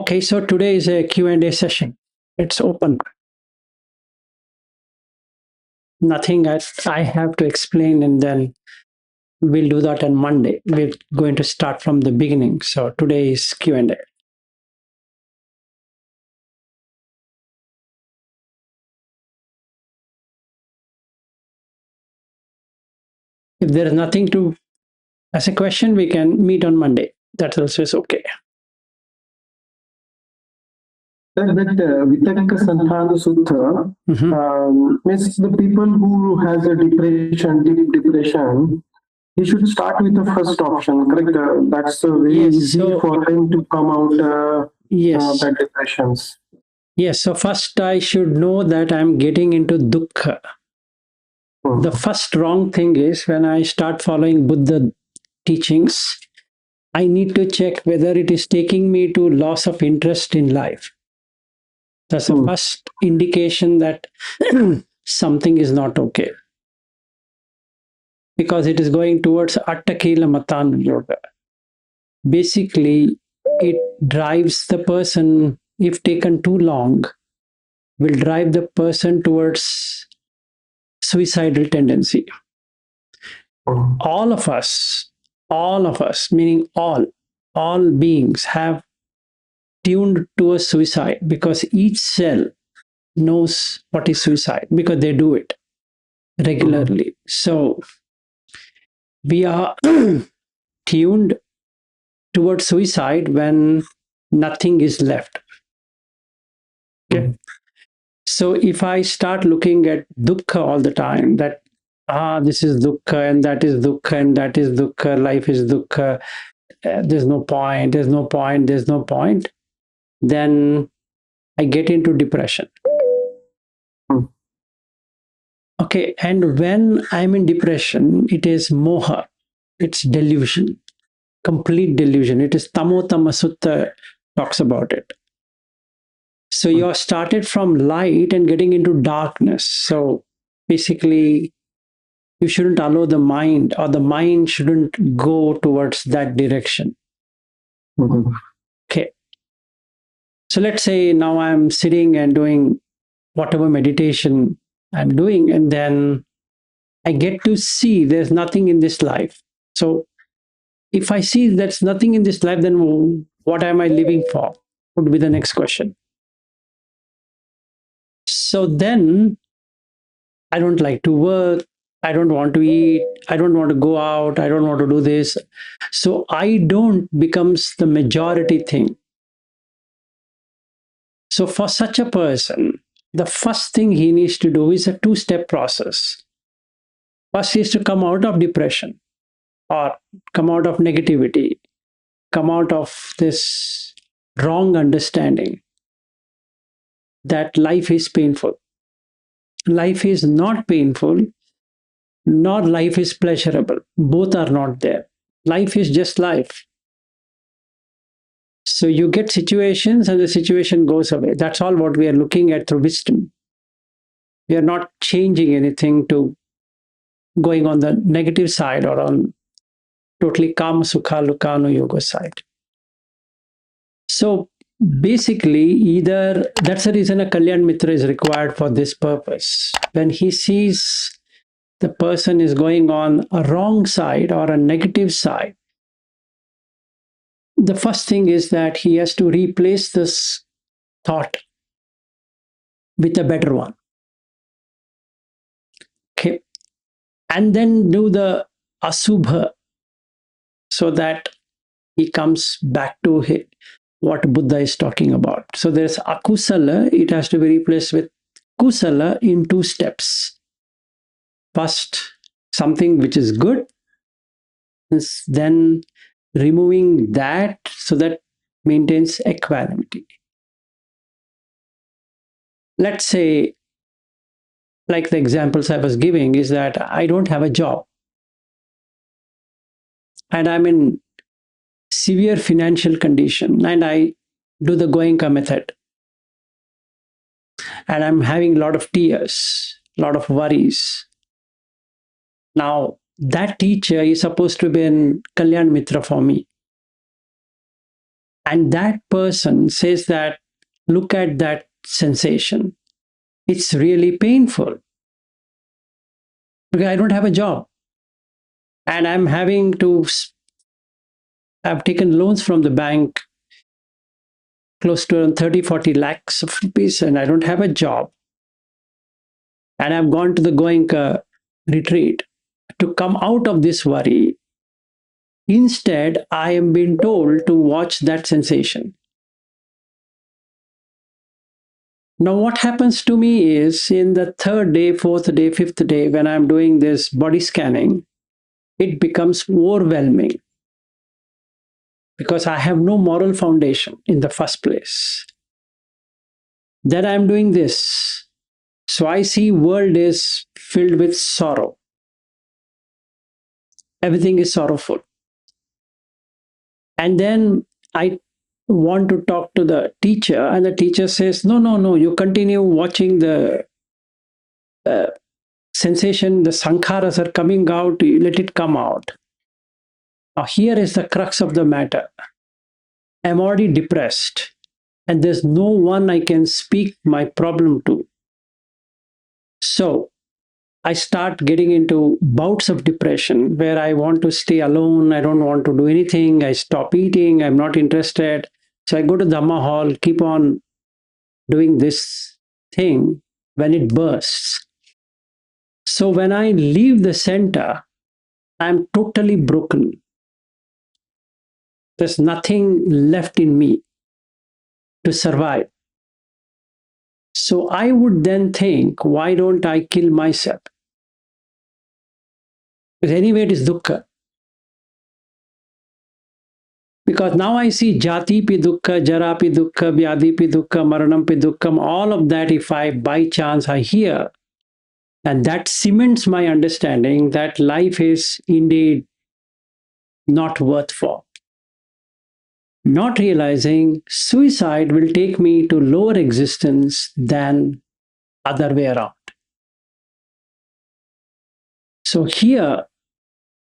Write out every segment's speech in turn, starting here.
Okay, so today is a Q&A session. It's open. Nothing I have to explain, and then we'll do that on Monday. We're going to start from the beginning. So today is Q&A. If there is nothing to as a question, we can meet on Monday. That also is okay. That Vitakka Santana Sutra means the people who has a depression, deep depression, he should start with the first option, correct? That's very easy for him to come out that depressions. Yes, so first I should know that I'm getting into dukkha. The first wrong thing is when I start following Buddha teachings, I need to check whether it is taking me to loss of interest in life. That's the first indication that something is not okay. Because it is going towards Attakila Matan Yoga. Basically, it drives the person, if taken too long, will drive the person towards suicidal tendency. All of us, meaning all beings have tuned towards suicide because each cell knows what is suicide because they do it regularly. So we are tuned towards suicide when nothing is left. Okay. So if I start looking at dukkha all the time, that this is dukkha and that is dukkha and that is dukkha, life is dukkha, there's no point, then I get into depression. Okay, and when I'm in depression, it is moha, it's delusion, complete delusion. It is Tamotama Sutta talks about it. So you're started from light and getting into darkness. So basically, you shouldn't allow the mind, or the mind shouldn't go towards that direction. Okay. So let's say now I'm sitting and doing whatever meditation I'm doing, and then I get to see there's nothing in this life. So if I see there's nothing in this life, then what am I living for? Would be the next question. So then I don't like to work. I don't want to eat. I don't want to go out. I don't want to do this. So I don't becomes the majority thing. So for such a person, the first thing he needs to do is a two-step process. First is to come out of depression or come out of negativity, come out of this wrong understanding that life is painful. Life is not painful, nor life is pleasurable. Both are not there. Life is just life. So you get situations and the situation goes away. That's all what we are looking at through wisdom. We are not changing anything to going on the negative side or on totally kama sukha lukano yoga side. So basically, either that's the reason a Kalyan Mitra is required for this purpose. When he sees the person is going on a wrong side or a negative side, the first thing is that he has to replace this thought with a better one. Okay. And then do the asubha so that he comes back to what Buddha is talking about. So there's akusala, it has to be replaced with kusala in two steps. First, something which is good, then removing that so that maintains equanimity. Let's say, like the examples I was giving, is that I don't have a job and I'm in severe financial condition and I do the Goenka method and I'm having a lot of tears, a lot of worries. Now, that teacher is supposed to be in Kalyan Mitra for me. And that person says that, look at that sensation. It's really painful because I don't have a job and I've taken loans from the bank close to 30, 40 lakhs of rupees and I don't have a job. And I've gone to the Goenka retreat to come out of this worry. Instead, I am being told to watch that sensation. Now, what happens to me is in the third day, fourth day, fifth day, when I'm doing this body scanning, it becomes overwhelming because I have no moral foundation in the first place. Then I'm doing this. So I see world is filled with sorrow. Everything is sorrowful. And then I want to talk to the teacher, and the teacher says, no, you continue watching the sensation, the sankharas are coming out, you let it come out. Now, here is the crux of the matter. I'm already depressed, and there's no one I can speak my problem to. So I start getting into bouts of depression where I want to stay alone. I don't want to do anything. I stop eating. I'm not interested. So I go to Dhamma hall, keep on doing this thing when it bursts. So when I leave the center, I'm totally broken. There's nothing left in me to survive. So I would then think, why don't I kill myself? Because anyway, it is dukkha. Because now I see jati pi dukkha, jara pi dukkha, vyadhi pi dukkha, maranam pi dukkham, all of that if I by chance I hear, and that cements my understanding that life is indeed not worth for. Not realizing suicide will take me to lower existence than other way around. So here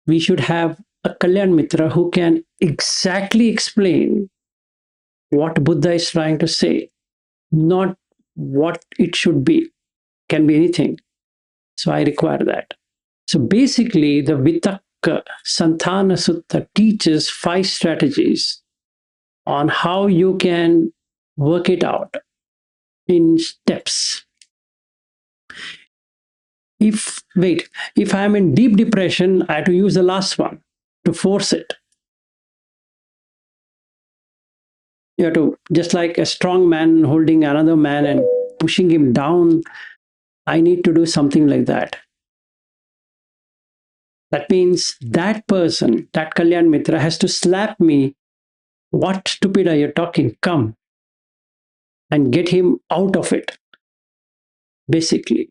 we should have a Kalyan Mitra who can exactly explain what Buddha is trying to say, not what it should be. Can be anything. So I require that. So basically, the Vitakka Santhana Sutta teaches 5 strategies on how you can work it out in steps. If I'm in deep depression, I have to use the last one to force it. You have to, just like a strong man holding another man and pushing him down, I need to do something like that. That means that person, that Kalyan Mitra, has to slap me. What stupid are you talking? Come. And get him out of it. Basically.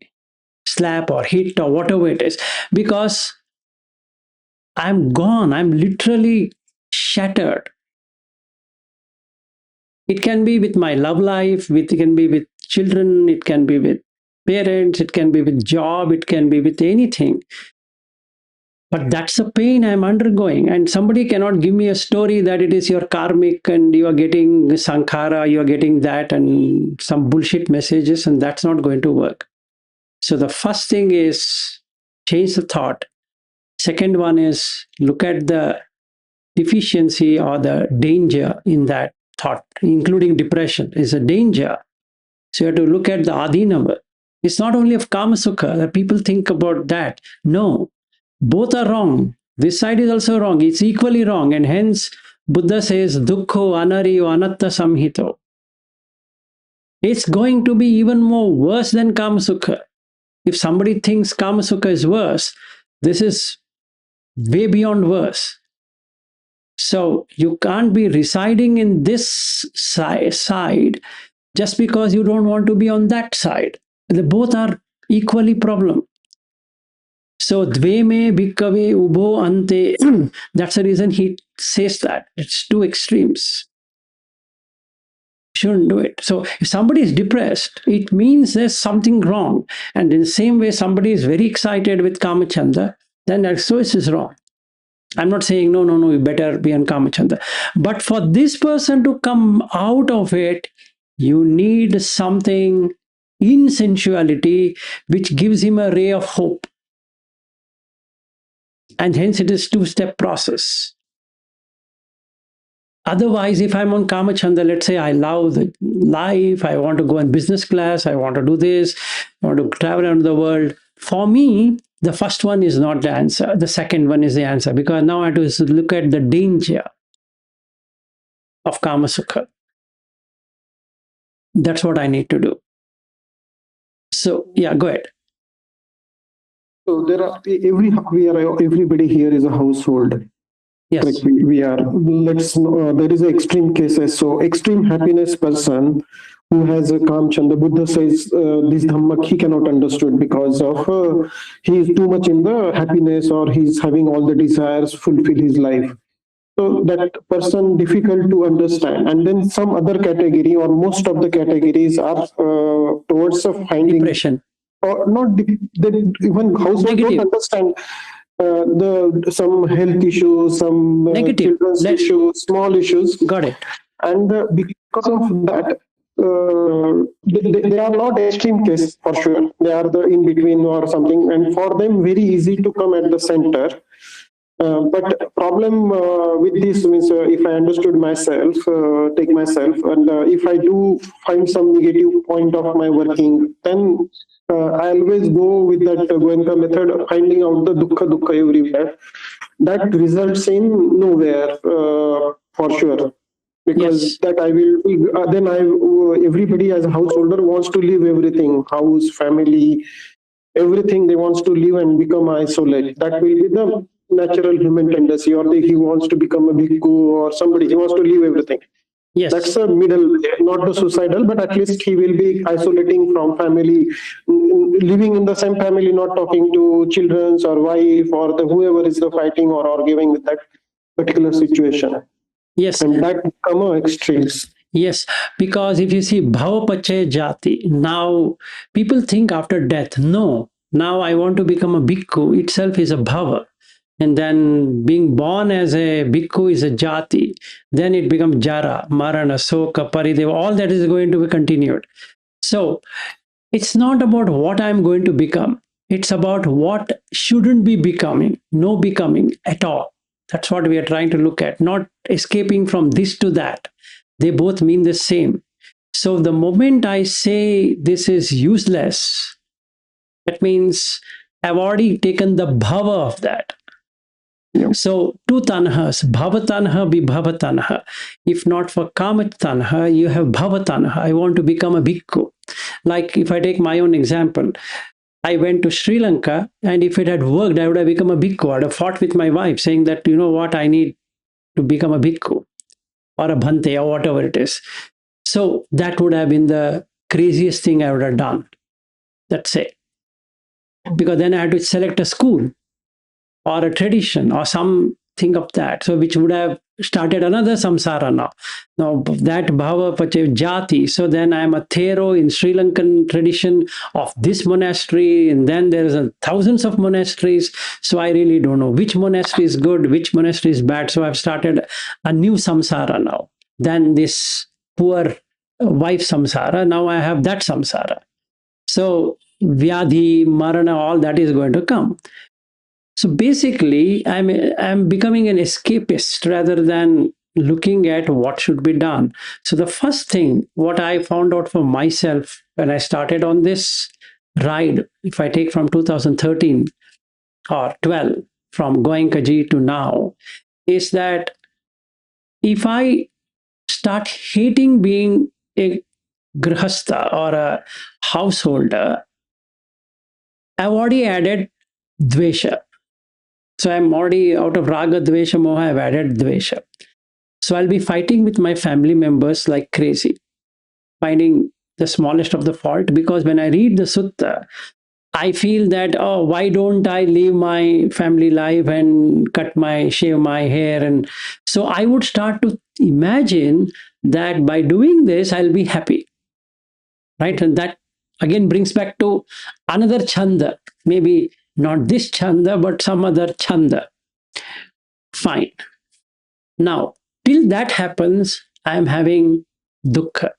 Slap or hit or whatever it is. Because I'm gone. I'm literally shattered. It can be with my love life, it can be with children, it can be with parents, it can be with job, it can be with anything. But that's the pain I'm undergoing. And somebody cannot give me a story that it is your karmic and you are getting sankhara, you are getting that and some bullshit messages, and that's not going to work. So the first thing is change the thought. Second one is look at the deficiency or the danger in that thought, including depression, is a danger. So you have to look at the adhinava. It's not only of kama sukha that people think about that. No, both are wrong. This side is also wrong. It's equally wrong. And hence, Buddha says, dukkho anariyo anatta samhito. It's going to be even more worse than kama sukha. If somebody thinks kama sukha is worse, this is way beyond worse. So you can't be residing in this side just because you don't want to be on that side. They both are equally problem. So dve me bhikkave ubho ante. That's the reason he says that. It's two extremes. Shouldn't do it. So if somebody is depressed, it means there's something wrong. And in the same way, somebody is very excited with Kamachanda, then that so is wrong. I'm not saying no, you better be on Kamachanda. But for this person to come out of it, you need something in sensuality which gives him a ray of hope. And hence it is two-step process. Otherwise, if I'm on Kamachanda, let's say I love the life, I want to go in business class, I want to do this, I want to travel around the world. For me, the first one is not the answer. The second one is the answer, because now I have to look at the danger of Kama Sukha. That's what I need to do. So, yeah, go ahead. So there are everybody here is a household. Yes. Like we are. There is an extreme cases. So extreme happiness person who has a calm chanda. Buddha says this Dhamma he cannot understood because of he is too much in the happiness, or he's having all the desires fulfill his life. So that person difficult to understand. And then some other category or most of the categories are towards finding Depression. Or not. They even household don't understand the some health issues, some children's issues, small issues. Got it. And because of that, they are not extreme case for sure. They are the in between or something, and for them very easy to come at the center. But problem with this means if I understood myself, take myself, and if I do find some negative point of my working, then I always go with that Goenka method of finding out the dukkha everywhere. That results in nowhere for sure. Because that I will then everybody as a householder wants to leave everything, house, family, everything they wants to live and become isolated. That will be the natural human tendency, or he wants to become a bhikkhu or somebody. He wants to leave everything. Yes. That's a middle, not the suicidal, but at least he will be isolating from family, living in the same family, not talking to children or wife or the whoever is the fighting or arguing with that particular situation. Yes. And that become extremes. Yes, because if you see bhava pache jati, now people think after death, no, now I want to become a bhikkhu itself is a bhava. And then being born as a bhikkhu is a jati. Then it becomes jara, marana, soka, parideva, all that is going to be continued. So it's not about what I'm going to become. It's about what shouldn't be becoming, no becoming at all. That's what we are trying to look at, not escaping from this to that. They both mean the same. So the moment I say this is useless, that means I've already taken the bhava of that. Yep. So two tanhas, bhava tanha, vibhava tanha. If not for kama tanha, you have bhava tanha. I want to become a bhikkhu. Like if I take my own example, I went to Sri Lanka, and if it had worked, I would have become a bhikkhu. I'd have fought with my wife, saying that, you know what, I need to become a bhikkhu or a bhante or whatever it is. So that would have been the craziest thing I would have done. Let's say. Because then I had to select a school or a tradition or something of that. So which would have started another samsara now. Now that bhava pache jati. So then I am a thero in Sri Lankan tradition of this monastery, and then there is thousands of monasteries. So I really don't know which monastery is good, which monastery is bad. So I've started a new samsara now. Then this poor wife samsara. Now I have that samsara. So vyadhi, marana, all that is going to come. So basically, I'm becoming an escapist rather than looking at what should be done. So the first thing, what I found out for myself when I started on this ride, if I take from 2013 or 12, from Goenkaji to now, is that if I start hating being a grihastha or a householder, I've already added dvesha. So I'm already out of raga, dvesha, moha, I've added dvesha. So I'll be fighting with my family members like crazy, finding the smallest of the fault, because when I read the sutta, I feel that, oh, why don't I live my family life and shave my hair? And so I would start to imagine that by doing this, I'll be happy. Right? And that again brings back to another chanda, maybe not this chanda, but some other chanda. Fine. Now, till that happens, I am having dukkha.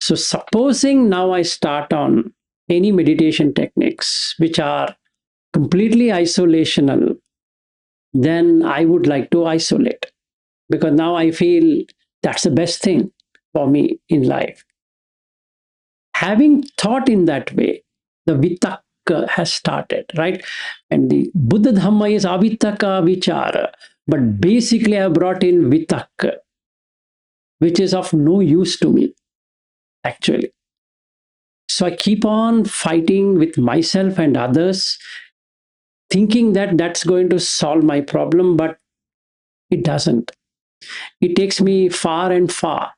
So, supposing now I start on any meditation techniques which are completely isolational, then I would like to isolate, because now I feel that's the best thing for me in life. Having thought in that way, the vitaka has started, right? And the Buddha Dhamma is avitaka vichara. But basically, I brought in vitaka, which is of no use to me, actually. So I keep on fighting with myself and others, thinking that that's going to solve my problem, but it doesn't. It takes me far and far.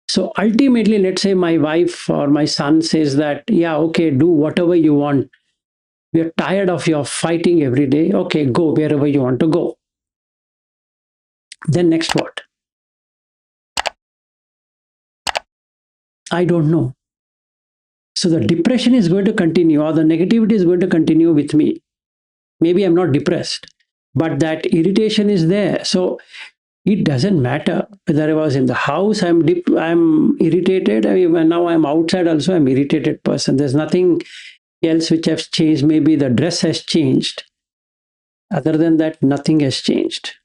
So ultimately, let's say my wife or my son says that, yeah, okay, do whatever you want. We are tired of your fighting every day. Okay, go wherever you want to go. Then next what? I don't know. So the depression is going to continue, or the negativity is going to continue with me. Maybe I'm not depressed, but that irritation is there. So it doesn't matter whether I was in the house, I'm irritated. I mean, now I'm outside also, I'm irritated person. There's nothing else which has changed. Maybe the dress has changed. Other than that, nothing has changed.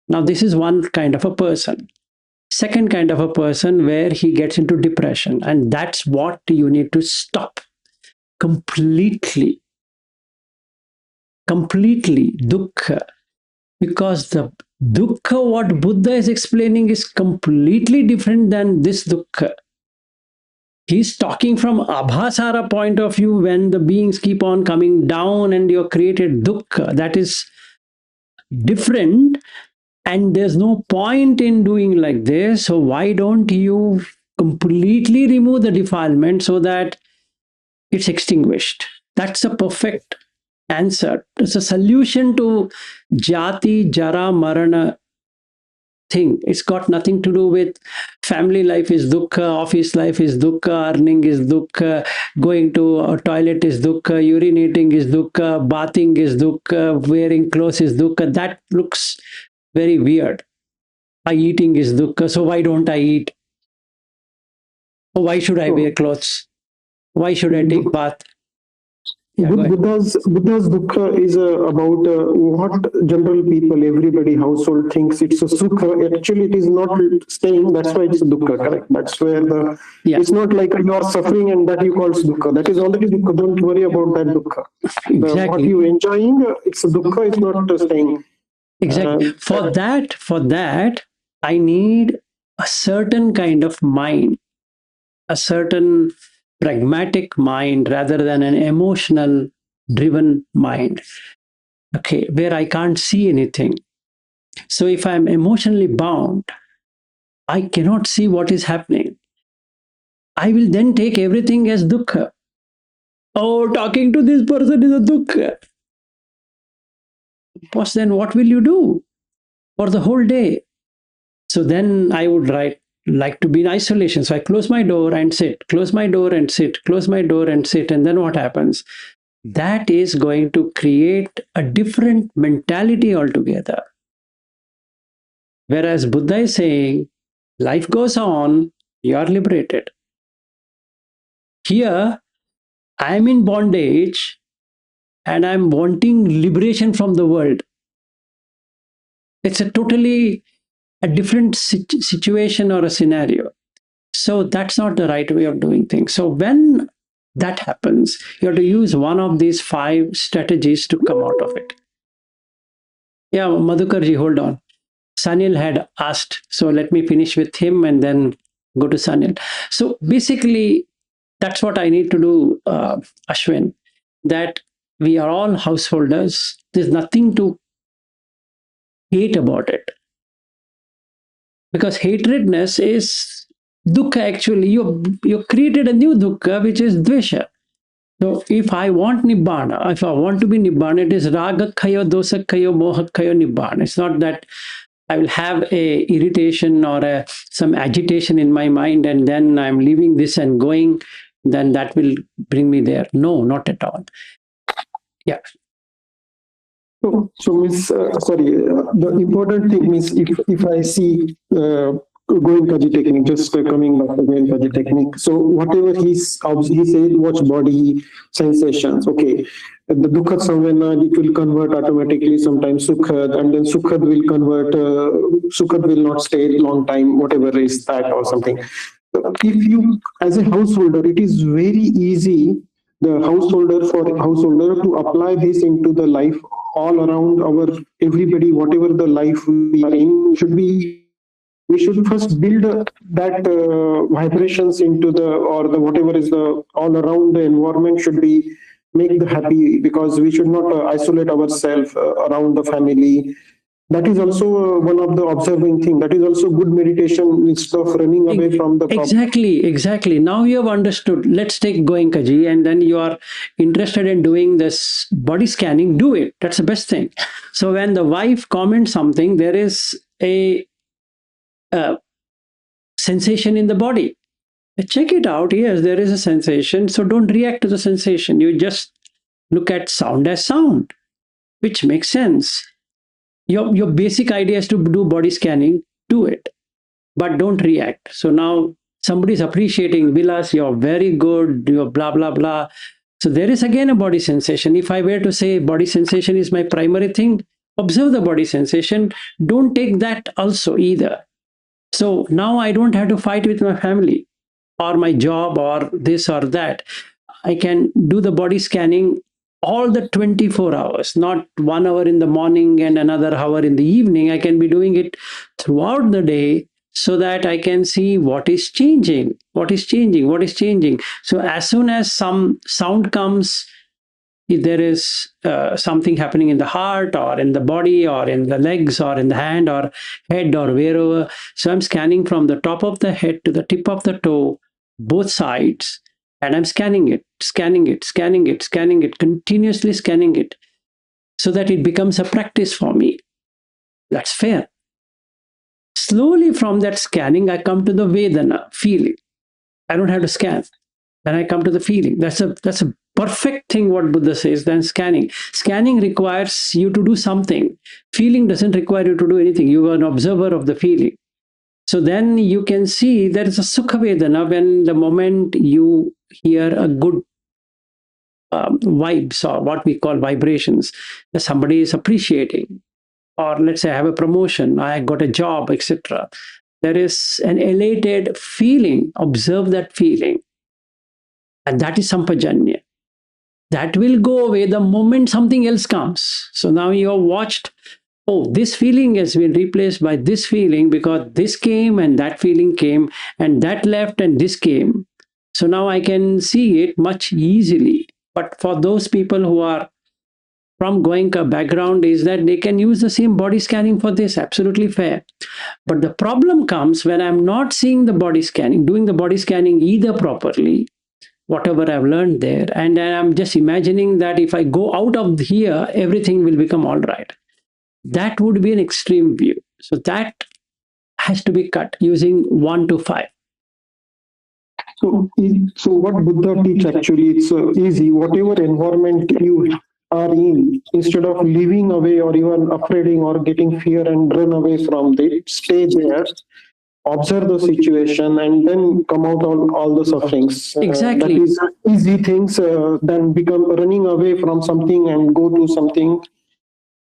Now, this is one kind of a person. Second kind of a person where he gets into depression, and that's what you need to stop completely. Completely dukkha, because the dukkha what Buddha is explaining is completely different than this dukkha. He's talking from abhasara point of view, when the beings keep on coming down and you're created dukkha. That is different, and there's no point in doing like this. So why don't you completely remove the defilement so that it's extinguished? That's a perfect answer. It's a solution to jati, jara, marana thing. It's got nothing to do with family life is dukkha, office life is dukkha, earning is dukkha, going to a toilet is dukkha, urinating is dukkha, bathing is dukkha, wearing clothes is dukkha. That looks very weird. Eating is dukkha, so why don't I eat? Why should I wear clothes? Why should I take bath? Yeah, Buddha's dukkha is about what general people, everybody, household thinks it's a sukha. Actually, it is not staying. That's why it's a dukkha. Correct. That's where the. Yeah. It's not like you are suffering and that you call dukkha. That is already dukkha. Don't worry about that dukkha. Exactly. What you enjoying, it's a dukkha. It's not staying. Exactly. For that, I need a certain kind of mind, a certain pragmatic mind rather than an emotional driven mind. Okay, where I can't see anything. So if I'm emotionally bound, I cannot see what is happening. I will then take everything as dukkha. Oh, talking to this person is a dukkha. Boss, then what will you do for the whole day? So then I would like to be in isolation. So I close my door and sit, close my door and sit, close my door and sit. And then what happens? That is going to create a different mentality altogether. Whereas Buddha is saying, life goes on, you are liberated. Here, I am in bondage and I'm wanting liberation from the world. It's a different situation or a scenario. So that's not the right way of doing things. So when that happens, you have to use one of these 5 strategies to come out of it. Yeah, Madhukarji, hold on. Sanil had asked, so let me finish with him and then go to Sanil. So basically, that's what I need to do, Ashwin, that we are all householders. There's nothing to hate about it. Because hatredness is dukkha actually. You created a new dukkha, which is dvesha. So if I want nibbana, if I want to be nibbana, it is ragakhayo, dosakhayo, mohakhayo nibbana. It's not that I will have a irritation or some agitation in my mind and then I'm leaving this and going, then that will bring me there. No, not at all. Yeah. So Miss, the important thing is if I see going Kaji technique, just coming back to going Kaji technique. So whatever he said, watch body sensations. Okay, the dukha samvena it will convert automatically. Sometimes sukhad, and then sukhad will convert. Sukhad will not stay long time. Whatever is that or something. If you, as a householder, it is very easy the householder to apply this into the life all around our everybody, whatever the life we are in should be, we should first build that vibrations into the, or the whatever is the all around the environment should be make the happy, because we should not isolate ourselves around the family. That is also one of the observing thing. That is also good meditation instead of running away from the problem. Exactly. Now you have understood. Let's take Goenkaji, and then you are interested in doing this body scanning. Do it. That's the best thing. So when the wife comments something, there is a sensation in the body. Check it out. Yes, there is a sensation. So don't react to the sensation. You just look at sound as sound, which makes sense. Your basic idea is to do body scanning. Do it, but don't react. So now somebody is appreciating, Vilas, you're very good, you're blah, blah, blah. So there is again a body sensation. If I were to say body sensation is my primary thing, observe the body sensation. Don't take that also either. So now I don't have to fight with my family or my job or this or that. I can do the body scanning all the 24 hours, not 1 hour in the morning and another hour in the evening. I can be doing it throughout the day so that I can see what is changing. So as soon as some sound comes, if there is something happening in the heart or in the body or in the legs or in the hand or head or wherever, so I'm scanning from the top of the head to the tip of the toe, both sides, and I'm scanning it, continuously scanning it, so that it becomes a practice for me. That's fair. Slowly from that scanning, I come to the Vedana, feeling. I don't have to scan. Then I come to the feeling. That's a perfect thing what Buddha says than scanning. Scanning requires you to do something. Feeling doesn't require you to do anything. You are an observer of the feeling. So then you can see there is a Sukha Vedana when the moment you hear a good vibes or what we call vibrations, that somebody is appreciating, or let's say I have a promotion, I got a job, etc. There is an elated feeling. Observe that feeling. And that is sampajanya. That will go away the moment something else comes. So now you have watched, oh, this feeling has been replaced by this feeling because this came and that feeling came and that left and this came. So now I can see it much easily. But for those people who are from Goenka background, is that they can use the same body scanning for this, absolutely fair. But the problem comes when I'm not seeing the body scanning, doing the body scanning either properly, whatever I've learned there, and I'm just imagining that if I go out of here, everything will become all right. That would be an extreme view. So that has to be cut using 1 to 5. So what Buddha teach actually, it's easy. Whatever environment you are in, instead of living away or even afraiding or getting fear and run away from it, stay there, observe the situation, and then come out all the sufferings. Exactly. That is easy things than become running away from something and go to something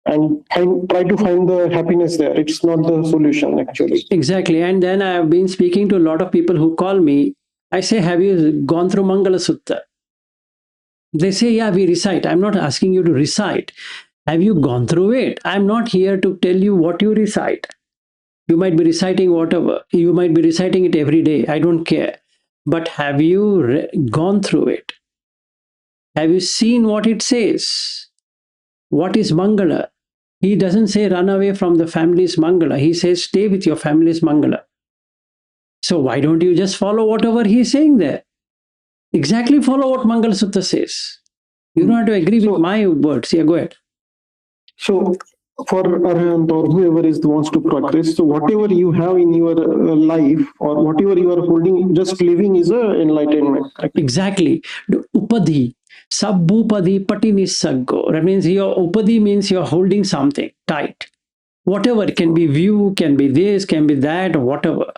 and try to find the happiness there. It's not the solution actually. Exactly. And then I have been speaking to a lot of people who call me. I say, have you gone through Mangala Sutta? They say, yeah, we recite. I'm not asking you to recite. Have you gone through it? I'm not here to tell you what you recite. You might be reciting whatever. You might be reciting it every day. I don't care. But have you gone through it? Have you seen what it says? What is Mangala? He doesn't say run away from the family's Mangala. He says stay with your family's Mangala. So why don't you just follow whatever he's saying there? Exactly follow what Mangala Sutta says. You don't have to agree with my words. Yeah, go ahead. So for Arhant or whoever is wants to progress, so whatever you have in your life or whatever you are holding, just living is a enlightenment. Exactly. The Upadhi. Sabbupadi pati nisaggo. That means your upadi means you're holding something tight. Whatever, it can be view, can be this, can be that, whatever.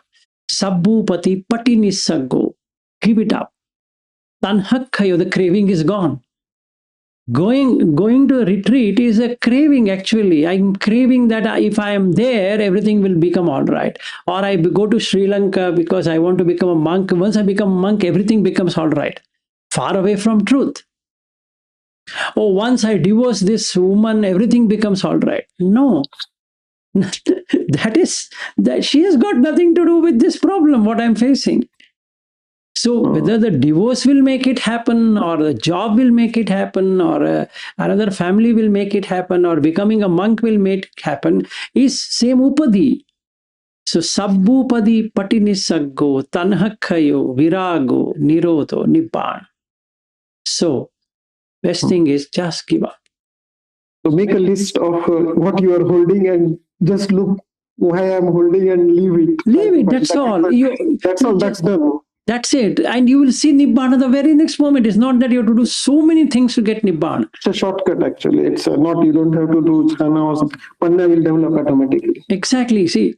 Sabbupati pati nisaggo. Give it up. Tanhakhayo, the craving is gone. Going to a retreat is a craving. Actually, I'm craving that if I am there, everything will become all right. Or I go to Sri Lanka because I want to become a monk. Once I become a monk, everything becomes all right. Far away from truth. Oh, once I divorce this woman, everything becomes all right. No. That she has got nothing to do with this problem what I'm facing. So whether the divorce will make it happen, or the job will make it happen, or another family will make it happen, or becoming a monk will make it happen, is same upadi. So sabbupadi patinisaggo tanhakhayo virago nirodho nibbana. So best thing is just give up. So make a list of what you are holding and just look why I'm holding and leave it. Leave it. That's all. That's all. That's done. That's it. And you will see Nibbana the very next moment. It's not that you have to do so many things to get Nibbana. It's a shortcut, actually. It's not, you don't have to do jhana or something. Panna will develop automatically. Exactly. See,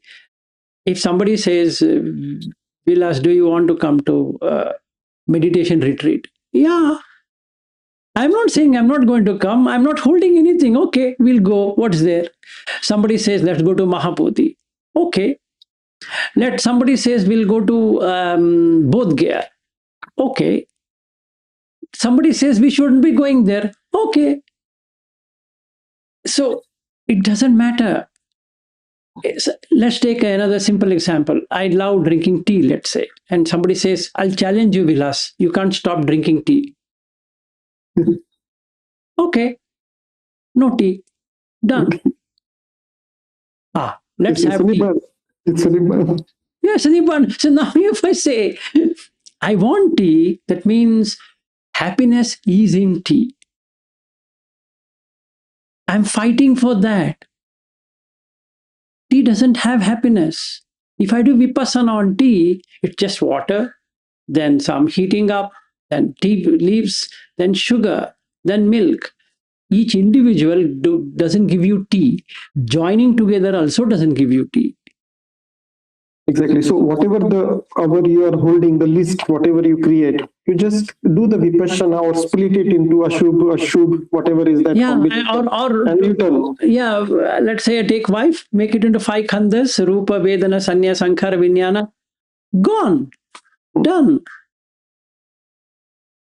if somebody says, Vilas, do you want to come to meditation retreat? Yeah. I'm not saying I'm not going to come. I'm not holding anything. Okay, we'll go. What's there? Somebody says, let's go to Mahapoti. Okay. Somebody says, we'll go to Bodh Gaya. Okay. Somebody says we shouldn't be going there. Okay. So it doesn't matter. Let's take another simple example. I love drinking tea, let's say, and somebody says, I'll challenge you, Vilas. You can't stop drinking tea. Okay. No tea. Done. Let's have tea. It's a Nibbana. Yes, Nibbana. So now if I say, I want tea, that means happiness is in tea. I'm fighting for that. Tea doesn't have happiness. If I do vipassana on tea, it's just water, then some heating up, then tea leaves, then sugar, then milk. Each individual doesn't give you tea. Joining together also doesn't give you tea. Exactly. So whatever the hour you are holding, the list, whatever you create, you just do the vipassana or split it into ashubh, whatever is that. Yeah, and you tell. Yeah, let's say I take wife, make it into 5 khandas, rupa, vedana, sanya, sankhara, vijnana. Gone. Done.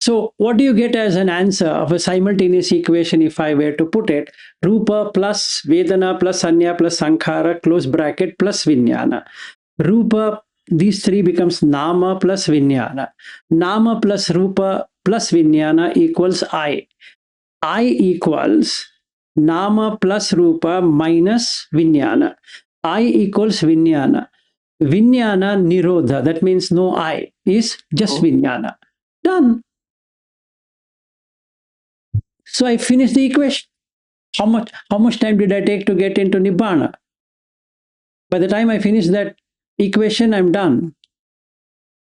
So what do you get as an answer of a simultaneous equation if I were to put it? Rupa plus Vedana plus Sanya plus Sankhara, close bracket, plus Vijnana. Rupa, these 3 becomes Nama plus Vijnana. Nama plus Rupa plus Vijnana equals I. I equals Nama plus Rupa minus Vijnana. I equals Vijnana. Vijnana Nirodha, that means no I, is just Vijnana. Done. So I finished the equation. How much time did I take to get into Nibbana? By the time I finish that equation, I'm done.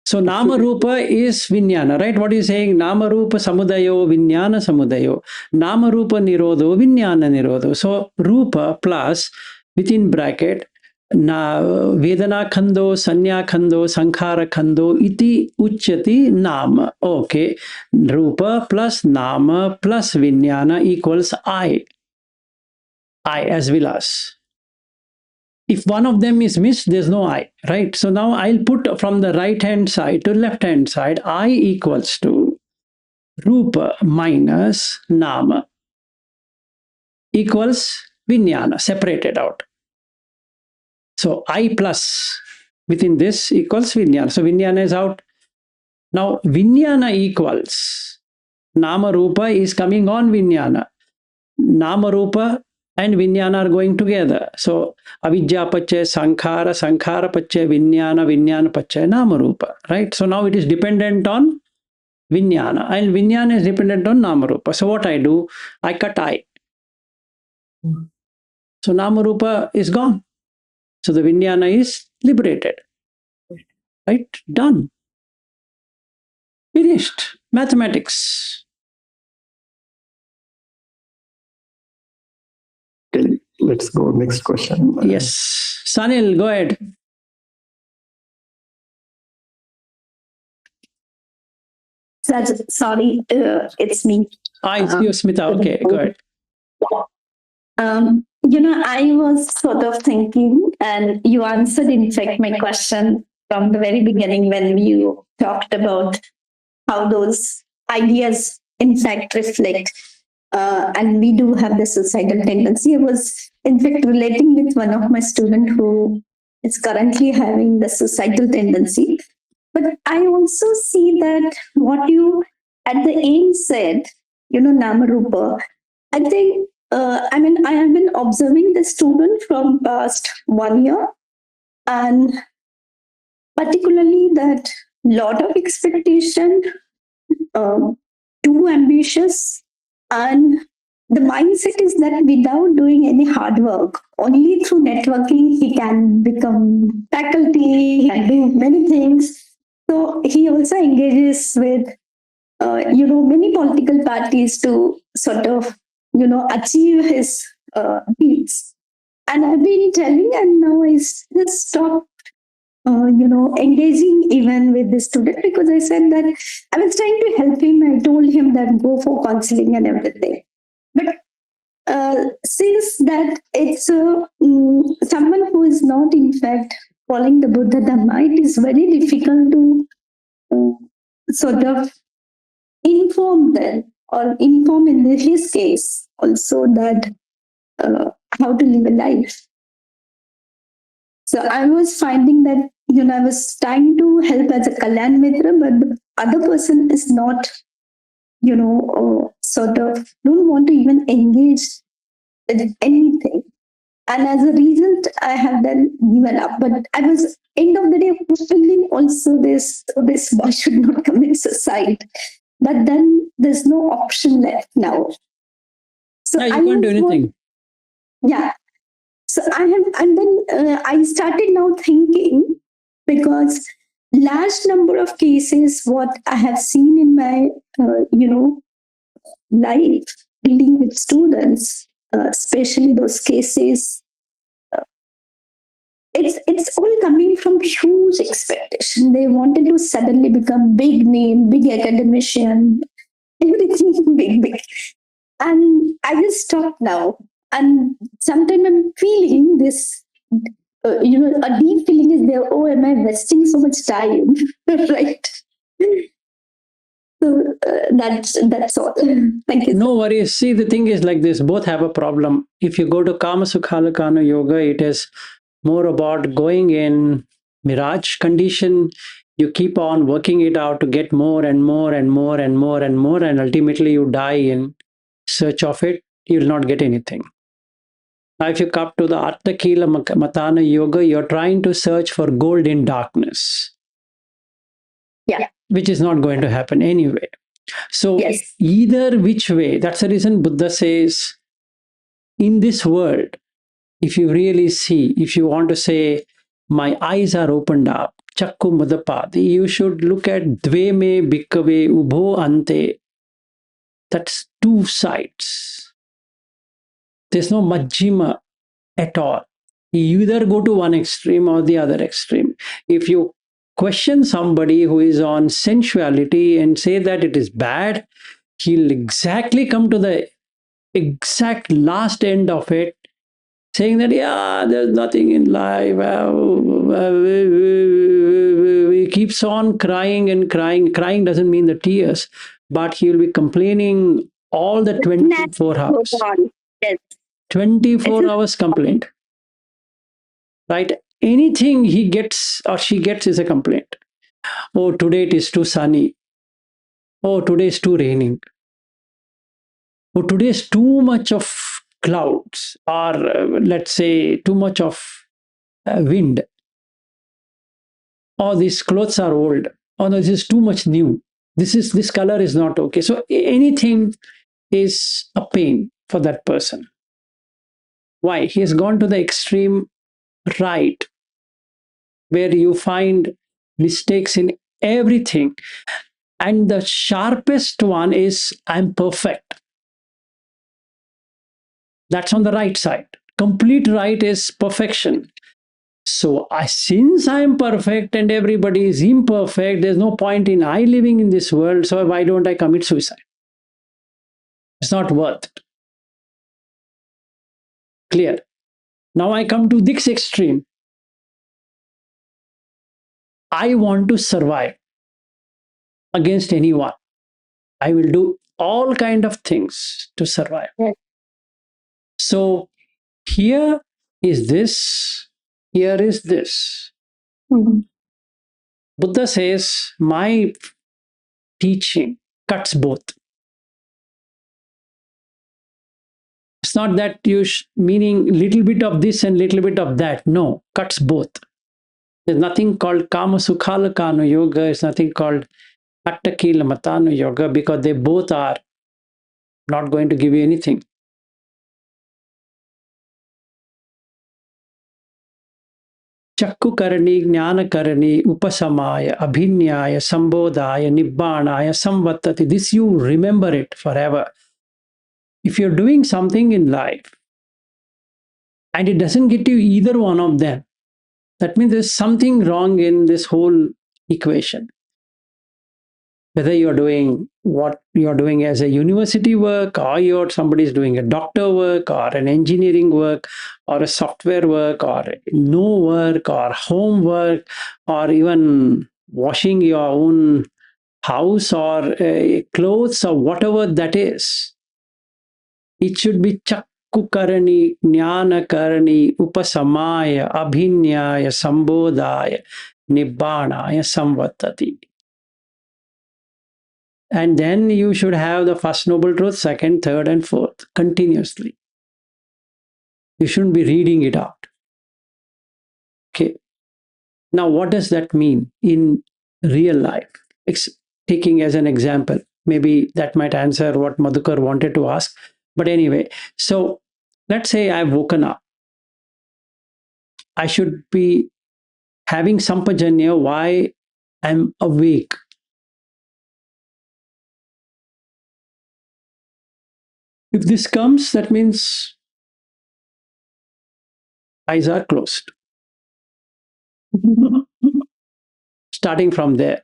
So Nama Rupa is Vijnana, right? What are you saying? Nama Rupa Samudayo, Vijnana Samudayo. Nama Rupa Nirodho, Vijnana Nirodho. So Rupa plus, within bracket, Vedana Khando, Sanya Khando, Sankhara Khando, iti uchyati Nama. Okay. Rupa plus Nama plus Vijnana equals I. I as Vilas. If one of them is missed, there's no I, right? So now I'll put from the right-hand side to left-hand side, I equals to Rupa minus Nama equals Vijnana, separated out. So I plus within this equals Vijnana. So Vijnana is out. Now Vijnana equals Nama Rupa is coming on Vijnana. Nama Rupa and Vijnana are going together. So avidya pachay sankhara, sankhara pachay vijnana, vijnana pachay nama rupa, right? So now it is dependent on Vijnana, and Vijnana is dependent on nama rupa. So what I do, I cut I. So nama rupa is gone. So the Vijnana is liberated. Right? Done. Finished. Mathematics. Okay, let's go next question. Yes, Sanil, go ahead. Sorry, it's me. It's you, Smita. Okay, go ahead. I was sort of thinking, and you answered, in fact, my question from the very beginning when you talked about how those ideas, in fact, reflect. And we do have the suicidal tendency. I was, in fact, relating with one of my students who is currently having the suicidal tendency. But I also see that what you at the end said, Namarupa, I think, I have been observing the student from past 1 year, and particularly that lot of expectation, too ambitious, and the mindset is that without doing any hard work, only through networking, he can become faculty, he can do many things. So he also engages with, many political parties to sort of, achieve his needs. And I've been telling, and now I just stopped, engaging even with the student, because I said that I was trying to help him. I told him that go for counseling and everything. But since that it's someone who is not, in fact, following the Buddha Dhamma, it is very difficult to sort of inform them, or inform in his case also, that how to live a life. So I was finding that, I was trying to help as a Kalyan Mitra, but the other person is not, sort of don't want to even engage with anything. And as a result, I have then given up. But I was, end of the day, feeling also this boy should not commit suicide. But then there's no option left now. So you can't do anything. Yeah. So I have, and then I started now thinking, because large number of cases, what I have seen in my, life, dealing with students, especially those cases, it's all coming from huge expectation. They wanted to suddenly become big name, big academician, everything big. And I just stopped now. And sometimes I'm feeling this, a deep feeling is there. Oh, am I wasting so much time? Right. So that's all. Thank you. No worries. See, the thing is like this, both have a problem. If you go to Kama Sukhalakana Yoga, it is more about going in mirage condition. You keep on working it out to get more and more and more and more and more, and ultimately you die in search of it. You'll not get anything. Now, if you come to the Attakila Matana Yoga, you're trying to search for gold in darkness. Yeah. Which is not going to happen anyway. So Yes. either which way, that's the reason Buddha says, in this world, if you really see, if you want to say, my eyes are opened up, chakku mudapadi, you should look at dveme bhikkhave ubho ante. That's two sides. There's no majjhima at all. You either go to one extreme or the other extreme. If you question somebody who is on sensuality and say that it is bad, he'll exactly come to the exact last end of it, saying that, yeah, there's nothing in life. He keeps on crying and crying. Crying doesn't mean the tears, but he'll be complaining all the 24 hours. Yes. 24 hours complaint. Right? Anything he gets or she gets is a complaint. Oh, today it is too sunny. Oh, today is too raining. Oh, today is too much of clouds, or let's say too much of wind. Oh, these clothes are old. Oh, no, this is too much new. This color is not okay. So anything is a pain for that person. Why? He has gone to the extreme right, where you find mistakes in everything. And the sharpest one is, I'm perfect. That's on the right side. Complete right is perfection. So since I am perfect and everybody is imperfect, there's no point in I living in this world. So why don't I commit suicide? It's not worth it. Clear. Now I come to this extreme. I want to survive against anyone. I will do all kind of things to survive. Yes. So here is this, here is this. Mhm. Buddha says, my teaching cuts both. It's not that meaning little bit of this and little bit of that. No, cuts both. There's nothing called Kama Sukhala Kanu Yoga. There's nothing called Attakila Matanu Yoga, because they both are not going to give you anything. Chakku Karani, Jnana Karani, Upasamaya, Abhinyaya, Sambodhaya, Nibbanaya, Samvattati. This you remember it forever. If you're doing something in life and it doesn't get you either one of them, that means there's something wrong in this whole equation. Whether you're doing what you're doing as a university work, or somebody's doing a doctor work, or an engineering work, or a software work, or no work, or homework, or even washing your own house or clothes, or whatever that is, it should be Chakku Karani, Jnana Karani, Upasamaya, Abhinyaya, Sambodhaya, Nibbanaya, Samvattati. And then you should have the first noble truth, second, third, and fourth continuously. You shouldn't be reading it out. Okay. Now, what does that mean in real life? Taking as an example, maybe that might answer what Madhukar wanted to ask. But anyway, so let's say I've woken up. I should be having sampajanya why I'm awake. If this comes, that means eyes are closed. Starting from there.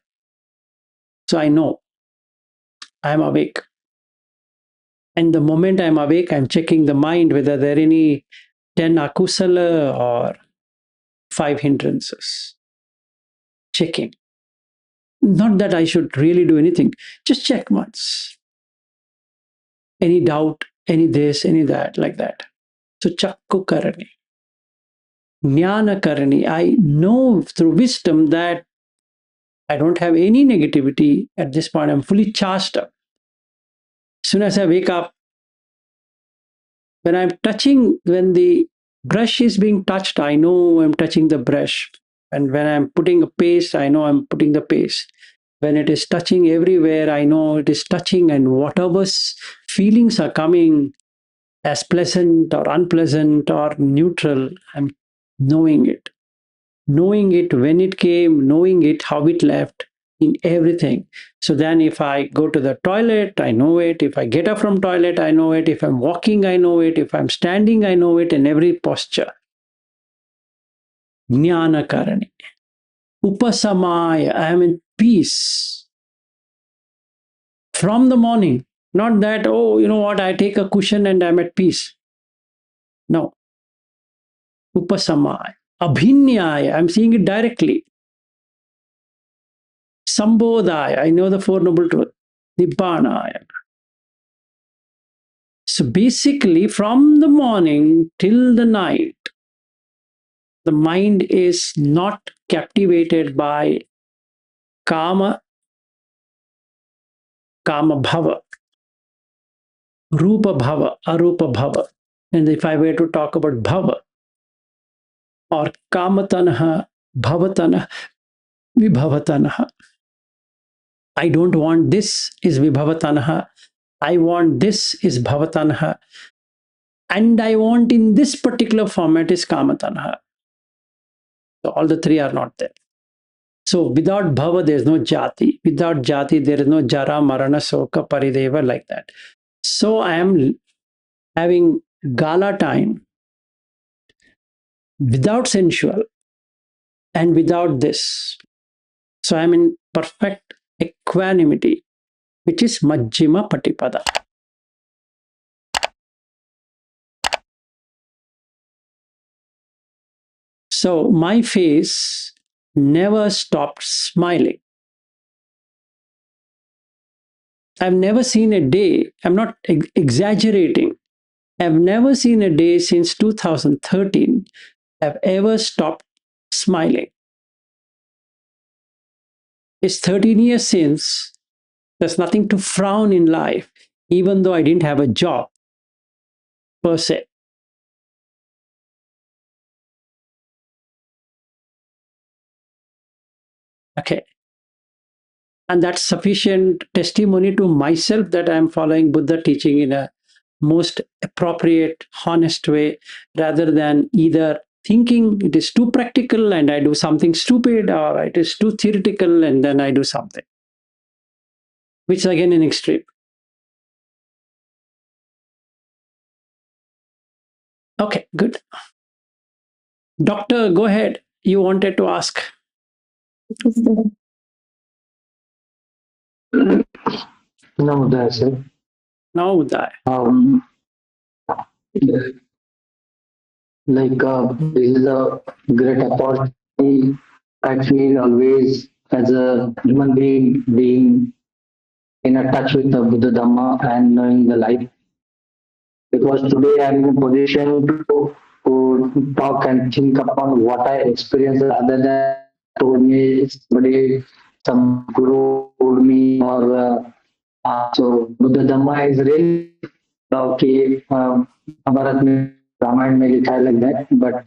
So I know I'm awake. And the moment I'm awake, I'm checking the mind whether there are any 10 akusala or 5 hindrances. Checking. Not that I should really do anything, just check once. Any doubt, any this, any that, like that. So Chakku Karani. Jnana Karani. I know through wisdom that I don't have any negativity at this point. I'm fully charged up. As soon as I wake up, when I'm touching, when the brush is being touched, I know I'm touching the brush. And when I'm putting a paste, I know I'm putting the paste. When it is touching everywhere, I know it is touching, and whatever feelings are coming as pleasant or unpleasant or neutral, I'm knowing it. Knowing it when it came, knowing it how it left, in everything. So then if I go to the toilet, I know it. If I get up from toilet, I know it. If I'm walking, I know it. If I'm standing, I know it in every posture. Jnana Karani. Upasamaya, I am in peace. From the morning. Not that, oh, you know what, I take a cushion and I'm at peace. No. Upasamaya. Abhinyaya, I'm seeing it directly. Sambodhaya, I know the Four Noble Truths. Nibbanaya. So basically, from the morning till the night, the mind is not captivated by kama, kama bhava, rupa bhava, arupa bhava. And if I were to talk about bhava or kamatanaha, bhavatanaha, vibhavatanaha, I don't want this is vibhavatanaha. I want this is bhavatanaha. And I want in this particular format is kamatanaha. So all the three are not there. So without bhava, there is no jati. Without jati, there is no jara, marana, soka, parideva, like that. So I am having gala time, without sensual and without this. So I'm in perfect equanimity, which is Majjhima Patipada. So my face never stopped smiling. I've never seen a day, I'm not exaggerating, I've never seen a day since 2013 I've ever stopped smiling. It's 13 years since. There's nothing to frown in life, even though I didn't have a job per se. Okay. And that's sufficient testimony to myself that I'm following Buddha teaching in a most appropriate, honest way, rather than either thinking it is too practical and I do something stupid, or it is too theoretical and then I do something, which is again an extreme. Okay, good. Doctor, go ahead. You wanted to ask. No, that's it. Now, Uday. This is a great opportunity. I feel always as a human being in a touch with the Buddha Dhamma and knowing the life. Because today I'm in a position to talk and think upon what I experienced rather than told me somebody, some guru told me, or so Buddha Dhamma is really okay. Mahabharat में रामायण में लिखा है like that, but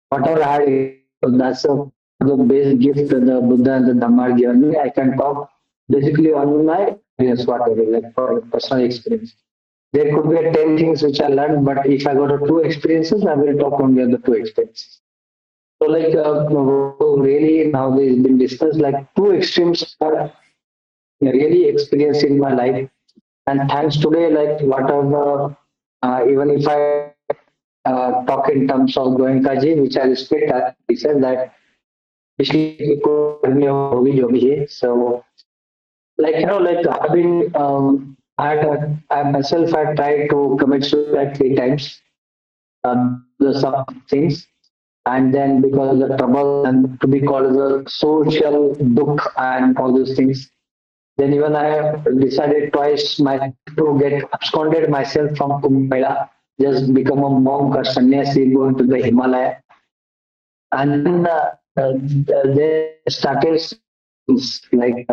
whatever I had, that's the best gift that the Buddha and the Dhamma given me. I can talk basically on my experience, whatever, like for personal experience. There could be 10 things which I learned, but if I got two experiences, I will talk only on the two experiences. So, really now this has been discussed, like two extremes are really experienced in my life. And thanks today, like whatever, even if I talk in terms of Goenkaji, which I respect, he said that पिछली को करनी होगी जो भी है. So, I've been, I myself had tried to commit suicide 3 times. Some things, and then because of the trouble and to be called as a social dukh and all those things, then even I have decided twice to get absconded myself from Kumbh Mela, just become a monk or sannyasi, go into the Himalaya, and then they started since thanks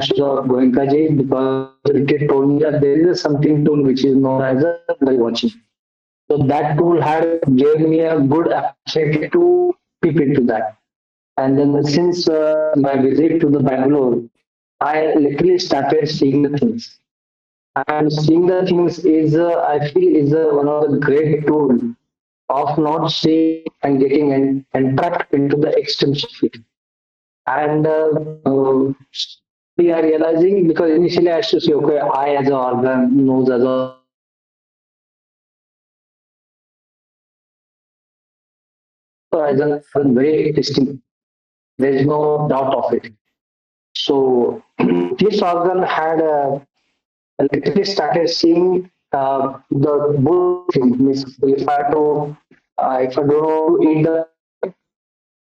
to the Goenkaji, because it told me that there is something tool which is known as a by watching. So that tool had gave me a good opportunity to peep into that. And then since my visit to the Bangalore, I literally started seeing the things. And seeing the things is, I feel, is one of the great tools of not seeing and getting entrapped into the extremes of it. And we are realizing, because initially I used to say, okay, eye as an organ, nose as a very distinct. There is no doubt of it. So this organ had literally started seeing the good thing. Means if I don't know to eat the,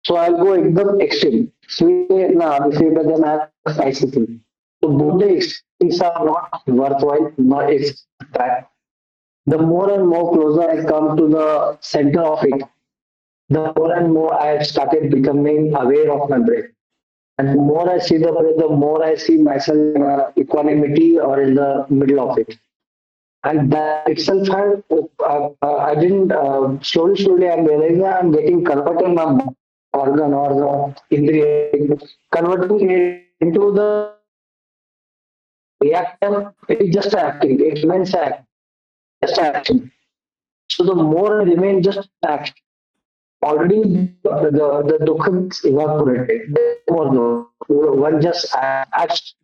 so I'll go एकदम extreme. Sweet ना इसे बजाय मैं spicy thing. So both the extremes are not worthwhile. Not it's that. The more and more closer I come to the center of it, the more and more I have started becoming aware of my breath. And the more I see the breath, the more I see myself in equanimity or in the middle of it. And that itself had, I didn't, slowly, I'm realizing I'm getting converting my organ or the indriya, converting it into the reactive. It is just acting, it remains just action. So the more I remain just action, already the dukha is evaporated. More no, one just acts.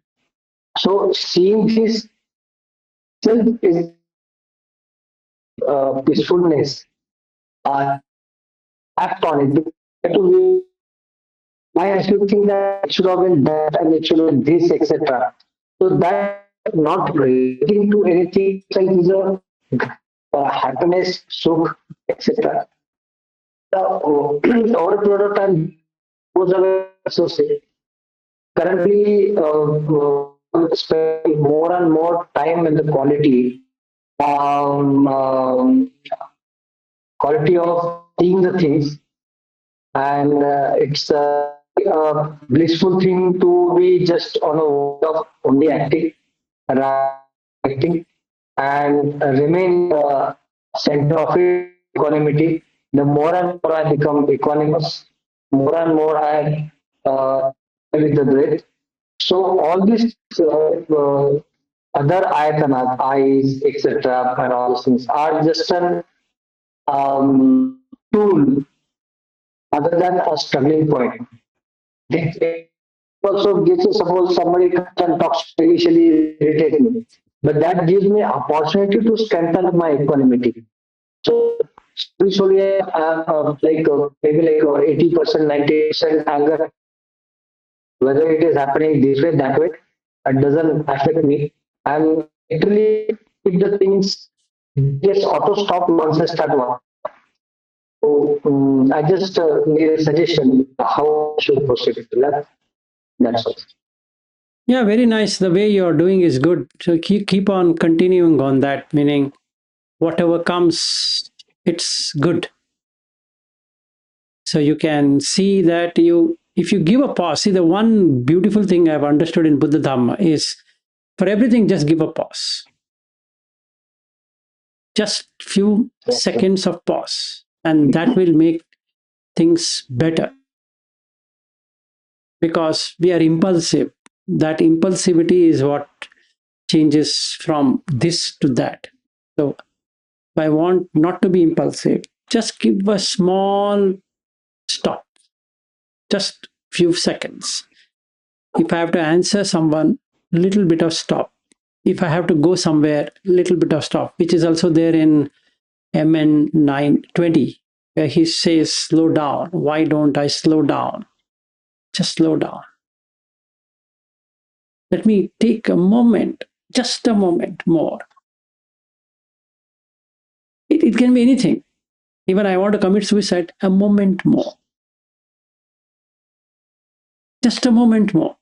So seeing this itself is peacefulness. Uh, Act on it. I actually think that it should have been that and it should have been this, etc. So that not relating to anything like is a happiness, sukh, etc. Over a period of time goes away. So say currently spend more and more time in the um, um, quality of seeing the things, and it's a blissful thing to be just on a way of only acting, rather than acting, and remain center of it, equanimity. The more and more I become equanimous, more and more I with the breath. So all these other ayatanas, eyes, etc., and all those things are just an tool other than a struggling point. It also gives you, suppose somebody comes and talks initially irritate me, but that gives me opportunity to strengthen my equanimity. So usually maybe like 80%, 90% anger, whether it is happening this way, that way, it doesn't affect me. And literally, if the things just auto stop once I start one. So I just need a suggestion how I should proceed to that. That's all. Yeah, very nice. The way you're doing is good. So keep on continuing on that, meaning whatever comes, it's good. So you can see that if you give a pause, see, the one beautiful thing I've understood in Buddha Dhamma is for everything, just give a pause. Just few seconds of pause, and that will make things better, because we are impulsive. That impulsivity is what changes from this to that. So if I want not to be impulsive, just give a small stop, just few seconds. If I have to answer someone, little bit of stop. If I have to go somewhere, little bit of stop, which is also there in MN 920, where he says, slow down. Why don't I slow down? Just slow down. Let me take a moment, just a moment more. It can be anything. Even I want to commit suicide, a moment more. Just a moment more.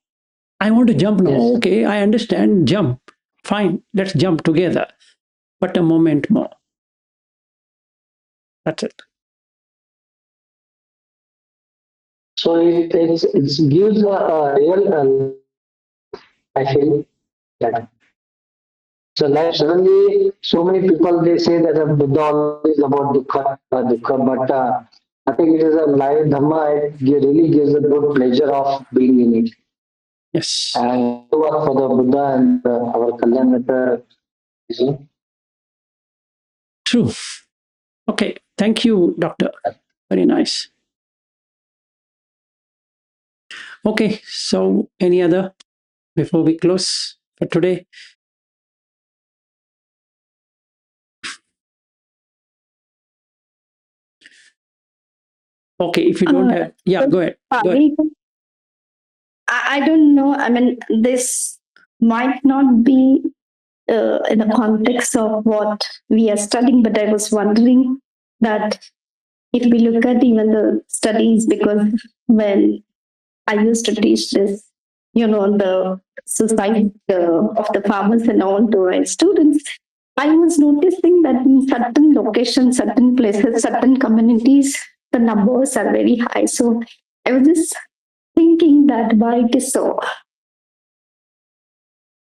I want to jump now. Yes. Okay, I understand. Jump. Fine, let's jump together. But a moment more. That's it. So it gives a real, I feel that. So like suddenly, so many people they say that a Buddha always is about dukkha, but I think it is a live Dhamma. It really gives a good pleasure of being in it. Yes. And work for the Buddha and our Kalyan Mitra. True. Okay. Thank you, Doctor. Very nice. Okay. So, any other before we close for today? Okay. If you don't have, yeah, go ahead. Go ahead. I don't know. I mean, this might not be in the context of what we are studying, but I was wondering that if we look at even the studies, because when I used to teach this, the society of the farmers and all to my students, I was noticing that in certain locations, certain places, certain communities, the numbers are very high. So I was just thinking that why it is so.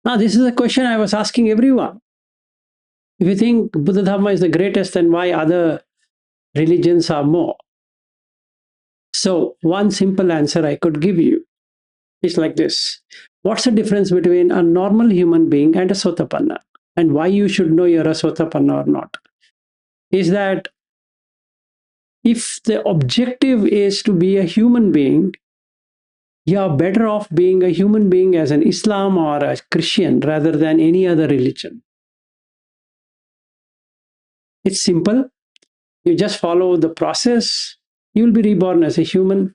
Now, this is a question I was asking everyone. If you think Buddha Dhamma is the greatest, then why other religions are more? So, one simple answer I could give you is like this. What's the difference between a normal human being and a Sotapanna? And why you should know you're a Sotapanna or not? Is that if the objective is to be a human being, you're better off being a human being as an Islam or a Christian rather than any other religion. It's simple. You just follow the process. You will be reborn as a human.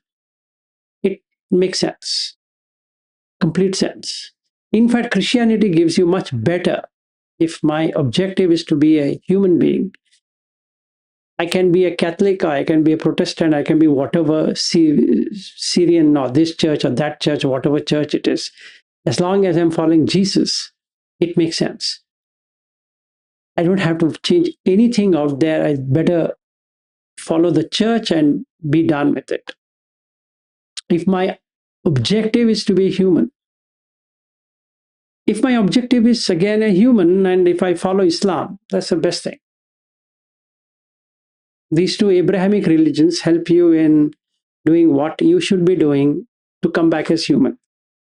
It makes sense, complete sense. In fact, Christianity gives you much better. If my objective is to be a human being, I can be a Catholic, or I can be a Protestant, I can be whatever Syrian or this church or that church, whatever church it is. As long as I'm following Jesus, it makes sense. I don't have to change anything out there. I better follow the church and be done with it. If my objective is to be human, if my objective is again a human, and if I follow Islam, that's the best thing. These two Abrahamic religions help you in doing what you should be doing to come back as human.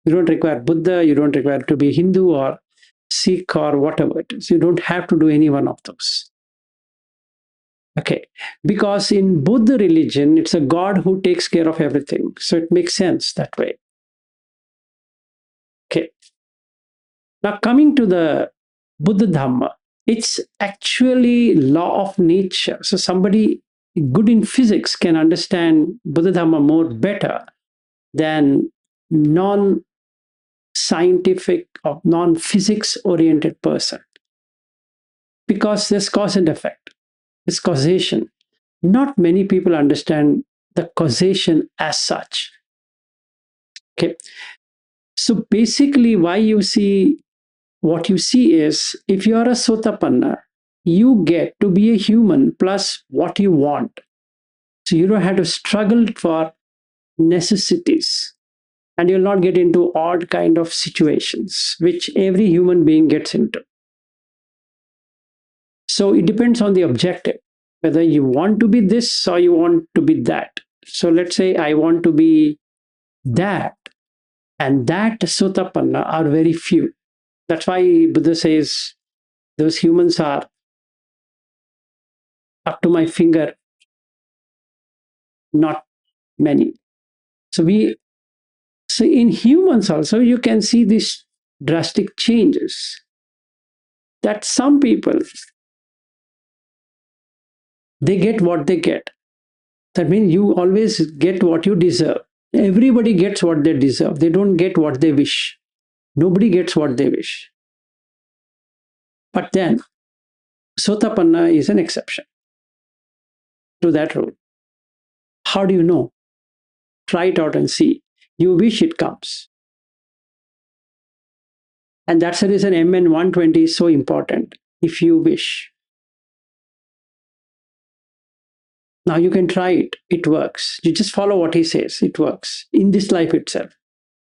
You don't require Buddha, you don't require to be Hindu or Sikh or whatever it is. You don't have to do any one of those. Okay, because in Buddha religion, it's a God who takes care of everything. So it makes sense that way. Okay. Now coming to the Buddha Dhamma, it's actually law of nature. So somebody good in physics can understand Buddha Dhamma more better than non-scientific or non-physics oriented person. Because there's cause and effect. It's causation. Not many people understand the causation as such. Okay. So basically, what you see is, if you are a Sotapanna, you get to be a human plus what you want. So you don't have to struggle for necessities, and you'll not get into odd kind of situations, which every human being gets into. So it depends on the objective, whether you want to be this or you want to be that. So let's say I want to be that, and that Sotapanna are very few. That's why Buddha says those humans are up to my finger, not many. So in humans also, you can see these drastic changes. That some people, they get what they get. That means you always get what you deserve. Everybody gets what they deserve. They don't get what they wish. Nobody gets what they wish. But then, Sotapanna is an exception to that rule. How do you know? Try it out and see. You wish, it comes. And that's the reason MN 120 is so important. If you wish. Now you can try it. It works. You just follow what he says. It works in this life itself.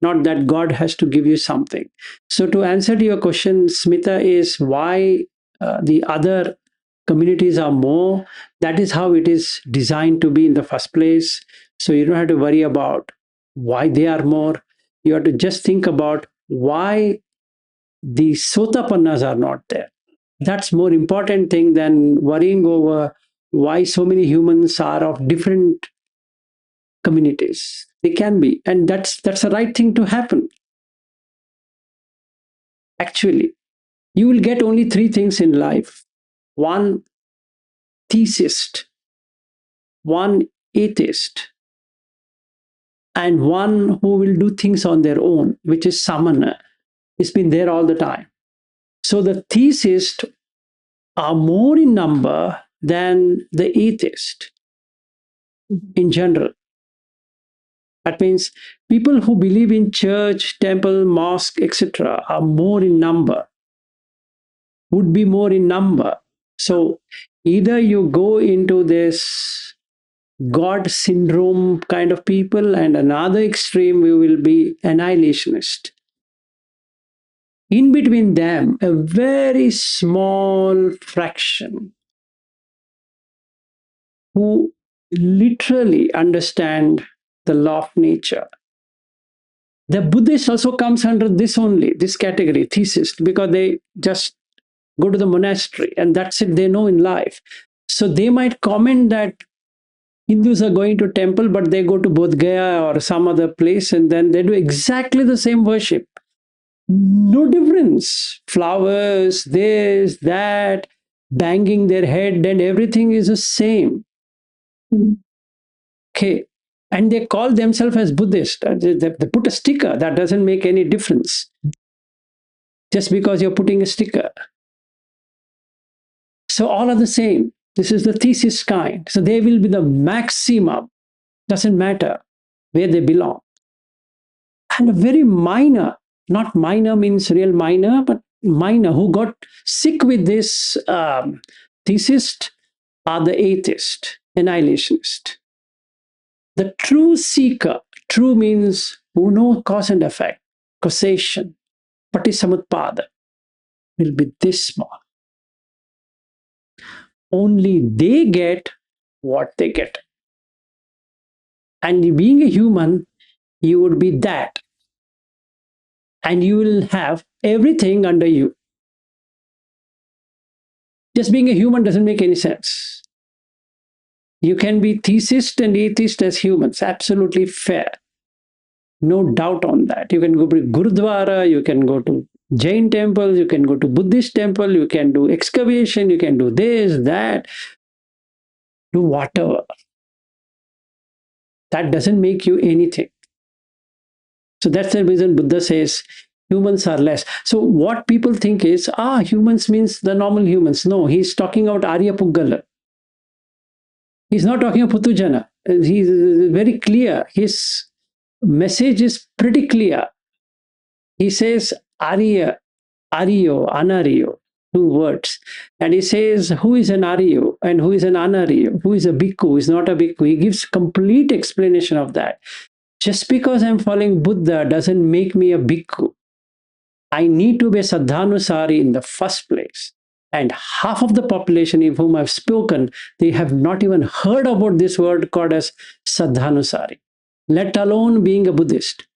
Not that God has to give you something. So to answer to your question, Smita, is why the other communities are more. That is how it is designed to be in the first place. So you don't have to worry about why they are more. You have to just think about why the Sotapannas are not there. That's more important thing than worrying over why so many humans are of different communities. They can be, and that's the right thing to happen. Actually, you will get only three things in life: one theist, one atheist, and one who will do things on their own, which is samana. It's been there all the time. So the theists are more in number than the atheist in general. That means people who believe in church, temple, mosque, etc. are more in number, would be more in number. So either you go into this God syndrome kind of people, and another extreme, you will be annihilationist. In between them, a very small fraction who literally understand the law of nature. The Buddhist also comes under this only, this category, theist, because they just go to the monastery and that's it, they know in life. So they might comment that Hindus are going to temple, but they go to Bodh Gaya or some other place and then they do exactly the same worship. No difference. Flowers, this, that. banging their head, and everything is the same. Okay. And they call themselves as Buddhist. They put a sticker. That doesn't make any difference. Just because you're putting a sticker. So all are the same. This is the thesis kind. So they will be the maximum. Doesn't matter where they belong. And a very minor, not minor means real minor, but minor, who got sick with this thesis are the atheist, annihilationist. The true seeker, true means who know cause and effect, causation, patisamutpada, will be this small. Only they get what they get. And being a human, you would be that. And you will have everything under you. Just being a human doesn't make any sense. You can be theist and atheist as humans, absolutely fair. No doubt on that. You can go to Gurudwara, you can go to Jain temples, you can go to Buddhist temple, you can do excavation, you can do this, that, do whatever. That doesn't make you anything. So that's the reason Buddha says humans are less. So what people think is, humans means the normal humans. No, he's talking about Arya Puggala. He's not talking about Putujana. He's very clear. His message is pretty clear. He says Arya, Aryo, Anaryo, 2 words. And he says who is an Aryo and who is an Anaryo, who is a bhikkhu, who is not a bhikkhu. He gives complete explanation of that. Just because I'm following Buddha doesn't make me a bhikkhu. I need to be a sadhanusari in the first place. And half of the population of whom I've spoken, they have not even heard about this word called as sadhanusari, let alone being a Buddhist.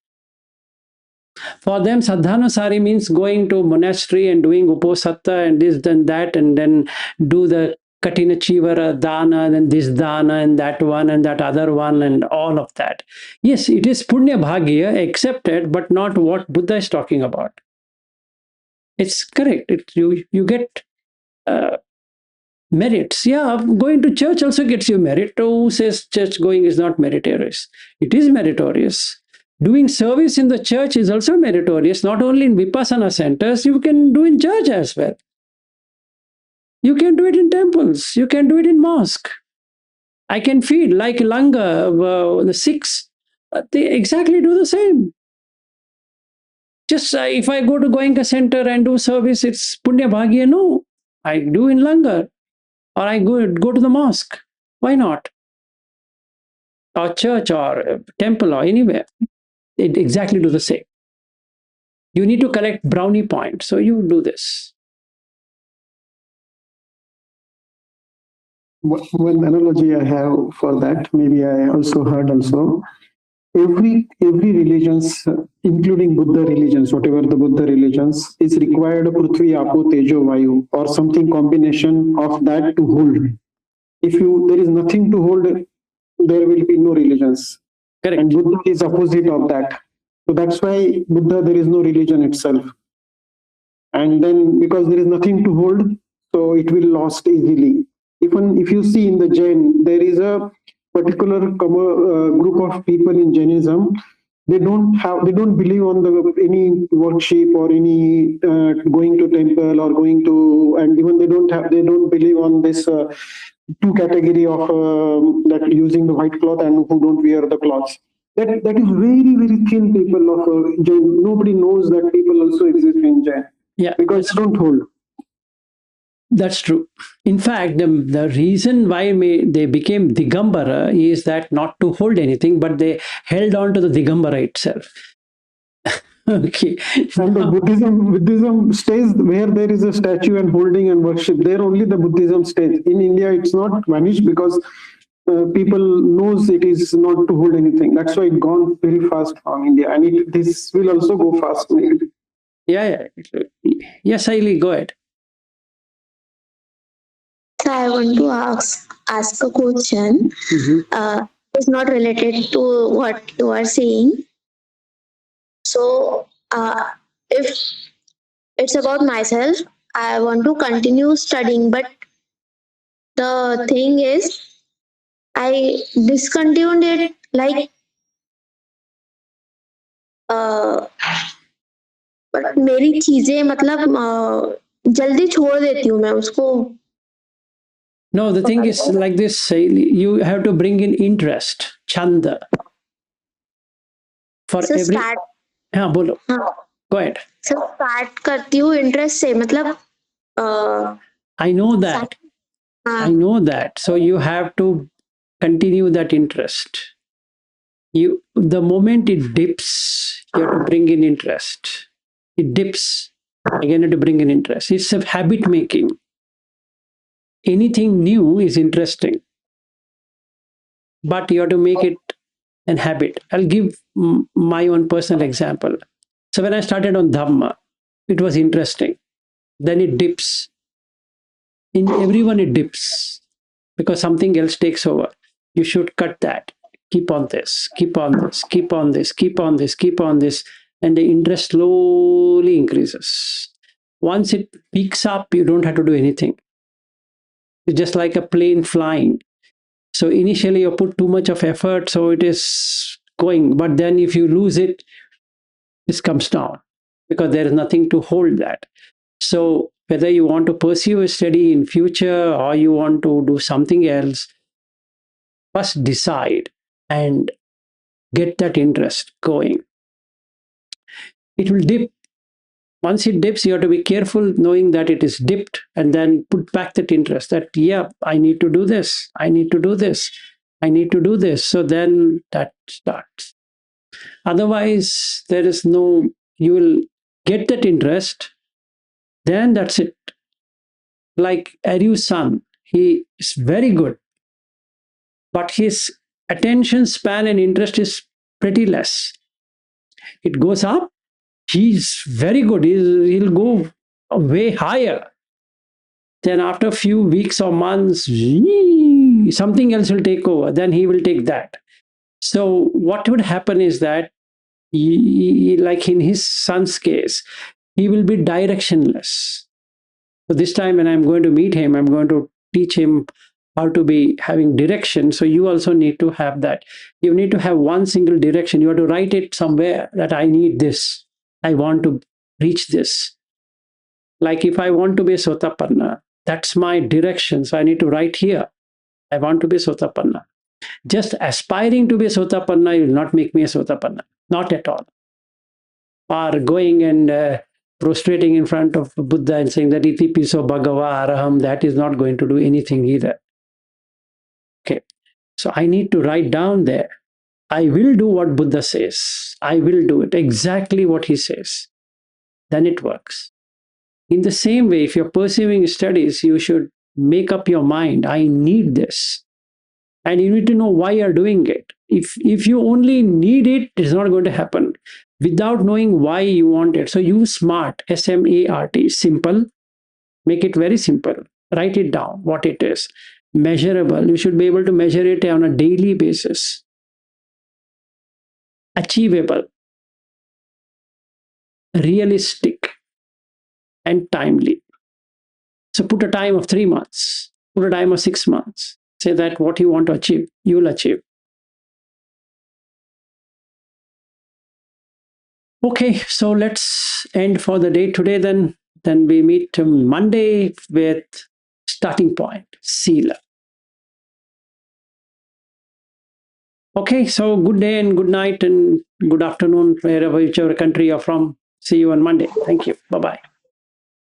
For them, sadhanusari means going to monastery and doing uposatha and this and that, and then do the katina chivara dana and this dana and that one and that other one and all of that. Yes, it is punya bhagya, accepted, but not what Buddha is talking about. It's correct. You get merits. Yeah, going to church also gets you merit. Who says church going is not meritorious? It is meritorious. Doing service in the church is also meritorious. Not only in Vipassana centers, you can do in church as well. You can do it in temples. You can do it in mosque. I can feed like Langa, the Sikhs. They exactly do the same. Just if I go to Goenka center and do service, it's Punya Bhagya. No, I do in Langar. Or I go to the mosque. Why not? Or church or temple or anywhere. It exactly do the same. You need to collect brownie points. So you do this. One analogy I have for that, maybe I also heard also, every religions, including Buddha religions, whatever the Buddha religions, is required Prithvi, Apo, Tejo, Vayu, or something combination of that to hold. If there is nothing to hold, there will be no religions. Correct. And Buddha is opposite of that. So that's why Buddha, there is no religion itself. And then because there is nothing to hold, so it will lost easily. Even if you see in the Jain, there is a particular group of people in Jainism. They don't believe on any worship or any going to temple or going to, and even they don't believe on this 2 category of that using the white cloth and who don't wear the cloths. That is very, very thin people of Jain. Nobody knows that people also exist in Jain. Yeah, because they don't hold. That's true. In fact, the reason why they became Digambara is that not to hold anything, but they held on to the Digambara itself. Okay. And the Buddhism stays where there is a statue and holding and worship. There only the Buddhism stays. In India, it's not vanished because people knows it is not to hold anything. That's why it gone very fast from India, and this will also go fast. Maybe. Yeah. Yes, Aili, go ahead. So I want to ask a question. It's not related to what you are saying. So if it's about myself, I want to continue studying, but the thing is, I discontinued it like but मेरी चीजें मतलब जल्दी छोड़ देती हूँ मैं उसको. No, the thing is like this, you have to bring in interest, chanda. For So every... start. हाँ बोलो. हाँ. Go ahead. So start करती हूँ interest से मतलब. I know that. I know that. So you have to continue that interest. The moment it dips, you have to bring in interest. It dips, again you have to bring in interest. It's a habit making. Anything new is interesting, but you have to make it an habit. I'll give my own personal example. So when I started on Dhamma, it was interesting. Then it dips. In everyone it dips because something else takes over. You should cut that. Keep on this, keep on this, keep on this, keep on this, keep on this. And the interest slowly increases. Once it peaks up, you don't have to do anything. It's just like a plane flying. So initially you put too much of effort, so it is going. But then if you lose it, this comes down because there is nothing to hold that. So whether you want to pursue a study in future or you want to do something else, first decide and get that interest going. It will dip. Once it dips, you have to be careful knowing that it is dipped and then put back that interest that, yeah, I need to do this. I need to do this. I need to do this. So then that starts. Otherwise, there is no, you will get that interest, then that's it. Like Aryu's son, he is very good, but his attention span and interest is pretty less. It goes up, he's very good, he'll go way higher. Then after a few weeks or months, something else will take over, then he will take that. So what would happen is that, like in his son's case, he will be directionless. So this time when I'm going to meet him, I'm going to teach him how to be having direction. So you also need to have that. You need to have one single direction. You have to write it somewhere that I need this. I want to reach this. Like if I want to be a Sotapanna, that's my direction. So I need to write here. I want to be Sotapanna. Just aspiring to be a Sotapanna will not make me a Sotapanna. Not at all. Or going and prostrating in front of Buddha and saying that iti piso bhagava araham, that is not going to do anything either. Okay. So I need to write down there. I will do what Buddha says. I will do it exactly what he says. Then it works. In the same way, if you're pursuing studies, you should make up your mind. I need this. And you need to know why you're doing it. If you only need it, it's not going to happen without knowing why you want it. So use SMART, SMART, simple. Make it very simple. Write it down, what it is. Measurable. You should be able to measure it on a daily basis. Achievable. Realistic. And timely. So put a time of 3 months. Put a time of 6 months. Say that what you want to achieve, you will achieve. Okay, so let's end for the day today then. Then we meet Monday with starting point, Sila. Okay, so good day and good night and good afternoon, wherever, whichever country you're from. See you on Monday. Thank you. Bye-bye.